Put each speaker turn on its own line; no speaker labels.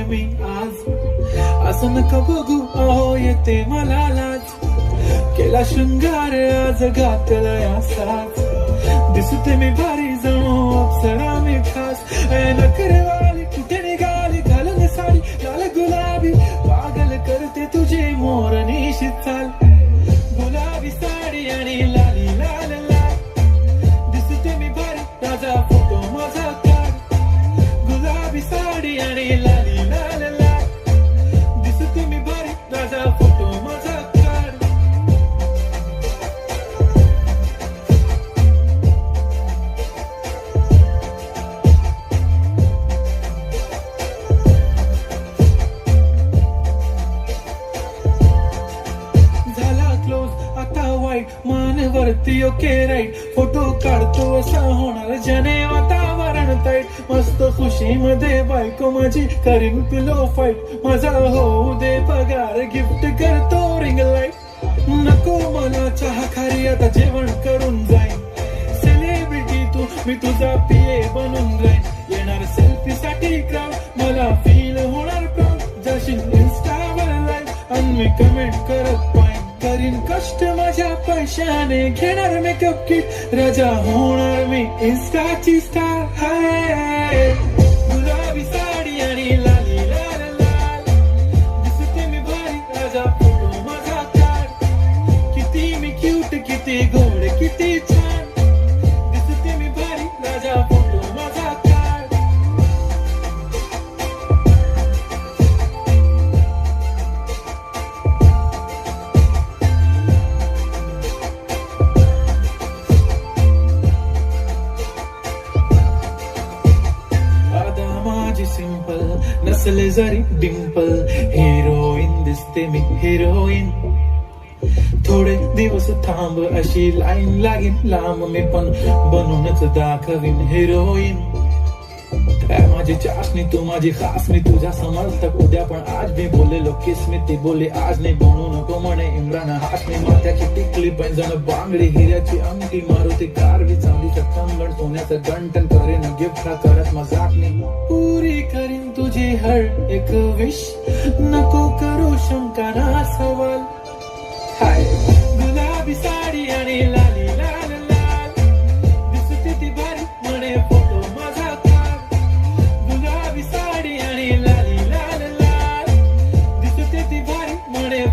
मी आज. असं नका बघू अहो येते मला लाज. केला शृंगार आज घातला असाच. दिसते मी भारी जणू अप्सरा मी खास. नखरेवाली कुठे निघाली घालून साडी लाल गुलाबी. पागल करते तुझे मोरनीशी चाल. गुलाबी साडी आणि लाली लाल लाल. दिसते मी भारी राजा फोटो माझा काढ. गुलाबी साडी आणि लाली लाल लाल. दिसते मी भारी राजा फोटो माझा काढ. झाला क्लोज आता वाईट मानवरती ओके राईट. फोटो काढतो असा होणार जने वातावरण ताईट. मस्त खुशीमध्ये बायको माझी करीन पिलो फाईट. माझा होऊ दे पगार गिफ्ट करतो रिंग लाईट. नको मला चहा खारी आता जेवण करून जाईन. सेलिब्रिटी तू मी तुझा पिये बनून राहीन. येणार सेल्फी साठी क्राऊड मला फील होणार प्राऊड. जाशील इन्स्टावर लाईव्ह आणि मी कमेंट करत पाहिन. करीन कष्ट माझ्या पैशाने घेणार मेकअप किट. राजा होणार मी इन्स्टाची स्टार. हाय गुलाबी साडी आणि लाली लाल लाल. दिसते मी भारी राजा फोटो माझा काढ. किती मी क्यूट किती गोड किती छान. दिसते मी भारी राजा फोटो माझा काढ. माझी सिंपल नसले जरी डिंपल. हिरोईन दिसते मी हिरोईन. थोडे दिवस थांब अशी लाईन लागीन लांब. मी पण बनूनच दाखवीन हिरोईन. माझी चाशनी तू माझी खास. मी तुझ्या समर्थक उद्या पण आज मी बोललेलो किस मी. ती बोलली आज नाही बनू नको म्हणे इम्रान हाशमी. माथ्याची टिकली पैंजण बांगडी हिऱ्याची अंगठी. मारुती कारवी चांदीचं कंगण सोन्याचं गंटन. करेन गिफ्ट करत मजाक नाही. पुरी करीन तुझी हर एक विश. नको करू शंका ना सवाल. हाय गुलाबी साडी आणि लाली लाल लाल. दिसते ती भारी म्हणे फोटो माझा काढ. गुलाबी साडी आणि लाली लाल लाल. दिसते ती भारी म्हणे